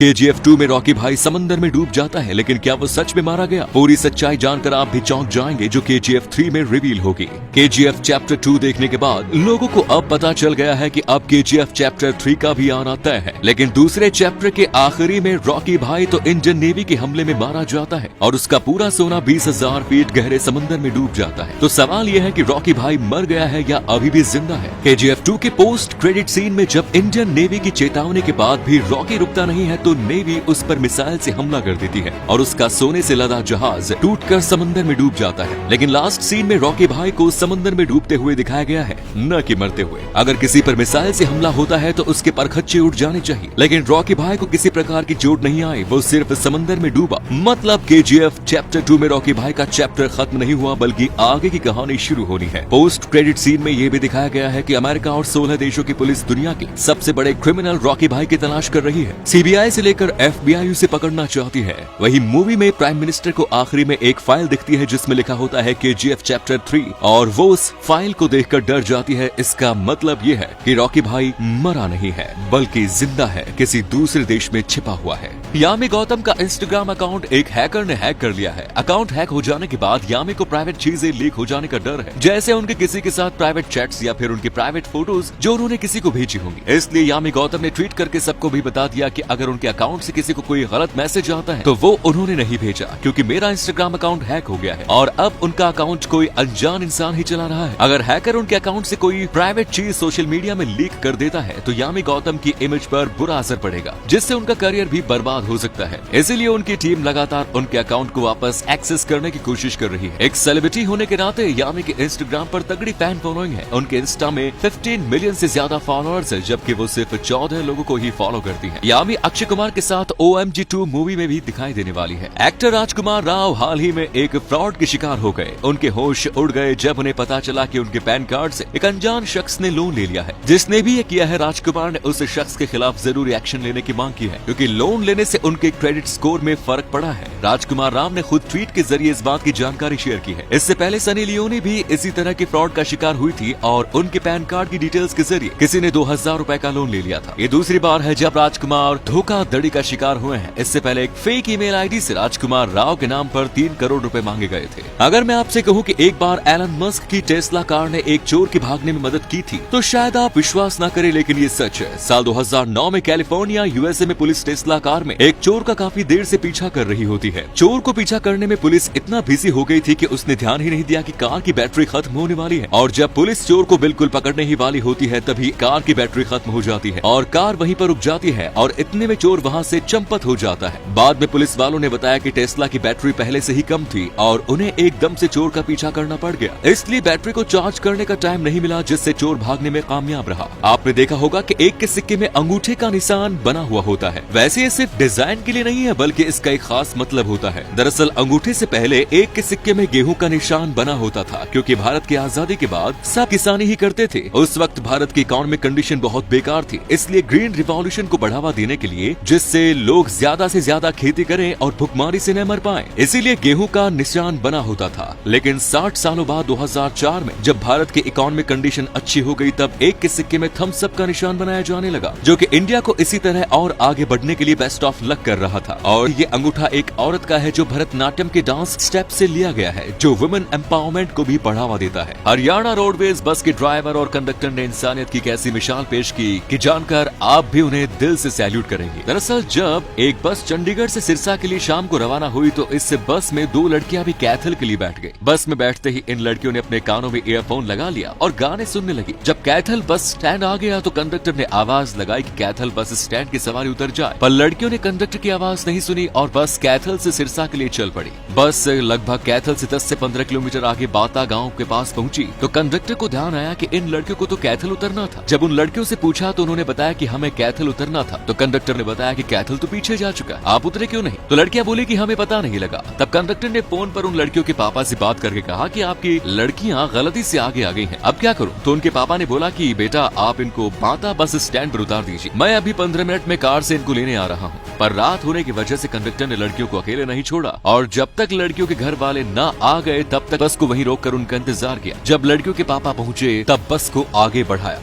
KGF 2 में Rocky भाई समंदर में डूब जाता है, लेकिन क्या वो सच में मारा गया? पूरी सच्चाई जानकर आप भी चौंक जाएंगे, जो KGF 3 में रिवील होगी। KGF चैप्टर 2 देखने के बाद लोगों को अब पता चल गया है कि अब KGF चैप्टर 3 का भी आना तय है। लेकिन दूसरे चैप्टर के आखिरी में रॉकी भाई तो इंडियन नेवी के हमले में मारा जाता है और उसका पूरा सोना 20,000 फीट गहरे समंदर में डूब जाता है। तो सवाल यह है कि रॉकी भाई मर गया है या अभी भी जिंदा है? KGF 2 के पोस्ट क्रेडिट सीन में जब इंडियन नेवी की चेतावनी के बाद भी रॉकी रुकता नहीं है, तो नेवी उस पर मिसाइल से हमला कर देती है और उसका सोने से लदा जहाज टूटकर समंदर में डूब जाता है। लेकिन लास्ट सीन में रॉकी भाई को समंदर में डूबते हुए दिखाया गया है, न कि मरते हुए। अगर किसी पर मिसाइल से हमला होता है तो उसके परखच्चे उड़ जाने चाहिए, लेकिन रॉकी भाई को किसी प्रकार की चोट नहीं आई, वो सिर्फ समंदर में डूबा। मतलब KGF चैप्टर 2 में रॉकी भाई का चैप्टर खत्म नहीं हुआ, बल्कि आगे की कहानी शुरू होनी है। पोस्ट क्रेडिट सीन में ये भी दिखाया गया है कि अमेरिका और 16 देशों की पुलिस दुनिया के सबसे बड़े क्रिमिनल रॉकी भाई की तलाश कर रही है। CBI से लेकर FBI उसे पकड़ना चाहती है। वही मूवी में प्राइम मिनिस्टर को आखिरी में एक फाइल दिखती है जिसमें लिखा होता है KGF चैप्टर 3 और वो उस फाइल को देखकर डर जाती है। इसका मतलब ये है कि रॉकी भाई मरा नहीं है, बल्कि जिंदा है, किसी दूसरे देश में छिपा हुआ है। यामी गौतम का इंस्टाग्राम अकाउंट एक हैकर ने हैक कर लिया है। अकाउंट हैक हो जाने के बाद यामी को प्राइवेट चीजें लीक हो जाने का डर है, जैसे उनके किसी के साथ प्राइवेट चैट्स या फिर उनकी प्राइवेट फोटोज जो उन्होंने किसी को भेजी होंगी। इसलिए यामी गौतम ने ट्वीट करके सबको भी बता दिया कि अगर उनके अकाउंट से किसी को कोई गलत मैसेज आता है तो वो उन्होंने नहीं भेजा, क्योंकि मेरा इंस्टाग्राम अकाउंट हैक हो गया है और अब उनका अकाउंट कोई अनजान इंसान ही चला रहा है। अगर हैकर उनके अकाउंट से कोई प्राइवेट चीज सोशल मीडिया में लीक कर देता है तो यामी गौतम की इमेज पर बुरा असर पड़ेगा, जिससे उनका करियर भी बर्बाद हो सकता है। इसीलिए उनकी टीम लगातार उनके अकाउंट को वापस एक्सेस करने की कोशिश कर रही है। एक सेलिब्रिटी होने के नाते यामी के इंस्टाग्राम पर तगड़ी फैन फॉलोइंग है। उनके इंस्टा में 15 मिलियन से ज्यादा फॉलोअर्स है, जबकि वो सिर्फ 14 लोगों को ही फॉलो करती है। यामी अक्षय कुमार के साथ OMG 2 मूवी में भी दिखाई देने वाली है। एक्टर राजकुमार राव हाल ही में एक फ्रॉड के शिकार हो गए। उनके होश उड़ गए जब उन्हें पता चला कि उनके पैन कार्ड से एक अनजान शख्स ने लोन ले लिया है। जिसने भी ये किया है, राजकुमार ने उस शख्स के खिलाफ जरूरी एक्शन लेने की मांग की है, क्योंकि लोन लेने से उनके क्रेडिट स्कोर में फर्क पड़ा है। राजकुमार राव ने खुद ट्वीट के जरिए इस बात की जानकारी शेयर की है। इससे पहले सनी लियोनी भी इसी तरह के फ्रॉड का शिकार हुई थी और उनके पैन कार्ड की डिटेल्स के जरिए किसी ने 2000 रुपए का लोन ले लिया था। ये दूसरी बार है जब राजकुमार धोखाधड़ी का शिकार हुए हैं। इससे पहले एक फेक ईमेल आईडी से राजकुमार राव के नाम पर 3 करोड़ रुपए मांगे गए थे। अगर मैं आपसे कहूं कि एक बार एलन मस्क की टेस्ला कार ने एक चोर के भागने में मदद की थी, तो शायद आप विश्वास न करें, लेकिन ये सच है। साल 2009 में कैलिफोर्निया USA में पुलिस टेस्ला कार में एक चोर का काफी देर से पीछा कर रही होती है। चोर को पीछा करने में पुलिस इतना बिजी हो गई थी कि उसने ध्यान ही नहीं दिया कि कार की बैटरी खत्म होने वाली है, और जब पुलिस चोर को बिल्कुल पकड़ने ही वाली होती है तभी कार की बैटरी खत्म हो जाती है और कार वहीं पर रुक जाती है और इतने में चोर वहां से चंपत हो जाता है। बाद में पुलिस वालों ने बताया कि टेस्ला की बैटरी पहले से ही कम थी और उन्हें एकदम से चोर का पीछा करना पड़ गया, इसलिए बैटरी को चार्ज करने का टाइम नहीं मिला, जिससे चोर भागने में कामयाब रहा। आपने देखा होगा कि एक के सिक्के में अंगूठे का निशान बना हुआ होता है। वैसे ये सिर्फ डिजाइन के लिए नहीं है, बल्कि इसका एक खास मतलब होता है। दरअसल अंगूठे से पहले एक के सिक्के में गेहूं का निशान बना होता था, क्योंकि भारत की आजादी के बाद सब किसानी ही करते थे। उस वक्त भारत की इकोनॉमिक कंडीशन बहुत बेकार थी, इसलिए ग्रीन रिवॉल्यूशन को बढ़ावा देने के लिए, जिससे लोग ज्यादा से ज्यादा खेती करें और भुखमरी से न मर पाएं, इसीलिए गेहूं का निशान बना होता था। लेकिन 60 सालों बाद 2004 में जब भारत की इकोनॉमिक कंडीशन अच्छी हो गई, तब एक के सिक्के में थम्स अप का निशान बनाया जाने लगा, जो कि इंडिया को इसी तरह और आगे बढ़ने के लिए बेस्ट ऑफ लक कर रहा था। और ये अंगूठा एक औरत का है जो भरतनाट्यम के डांस स्टेप से लिया गया है, जो वुमेन एम्पावरमेंट को भी बढ़ावा देता है। हरियाणा रोडवेज बस के ड्राइवर और कंडक्टर ने इंसानियत की कैसी मिसाल पेश की कि जानकर आप भी उन्हें दिल से सैल्यूट करेंगे। दरअसल जब एक बस चंडीगढ़ से सिरसा के लिए शाम को रवाना हुई तो इस बस में 2 लड़कियां भी कैथल के लिए बैठ गई। बस में बैठते ही इन लड़कियों ने अपने कानों में ईयरफोन लगा लिया और गाने सुनने लगी। जब कैथल बस स्टैंड आ गया तो कंडक्टर ने आवाज लगाई कि कैथल बस स्टैंड की सवारी उतर जाए, पर लड़कियों ने कंडक्टर की आवाज नहीं सुनी और बस कैथल से सिरसा के लिए चल पड़ी। बस लगभग कैथल से 10 से 15 किलोमीटर आगे बाता गांव के पास पहुंची तो कंडक्टर को ध्यान आया कि इन लड़कियों को तो कैथल उतरना था। जब उन लड़कियों से पूछा तो उन्होंने बताया कि हमें कैथल उतरना था, तो कंडक्टर ने बताया कि कैथल तो पीछे जा चुका, आप उतरे क्यों नहीं? तो लड़कियां बोली कि हमें पता नहीं लगा। तब कंडक्टर ने फोन पर उन लड़कियों के पापा से बात करके कहा कि आपकी लड़कियां गलती से आगे आ गई हैं, अब क्या करूं? तो उनके पापा ने बोला कि बेटा आप इनको बाता बस स्टैंड पर उतार दीजिए, मैं अभी 15 मिनट में कार से इनको लेने आ रहा हूँ। पर रात होने की वजह से कंडक्टर ने लड़कियों को अकेले नहीं छोड़ा और जब तक लड़कियों के घर वाले न आ गए तब तक बस को वहीं रोककर उनका इंतजार किया। जब लड़कियों के पापा पहुंचे तब बस को आगे बढ़ाया।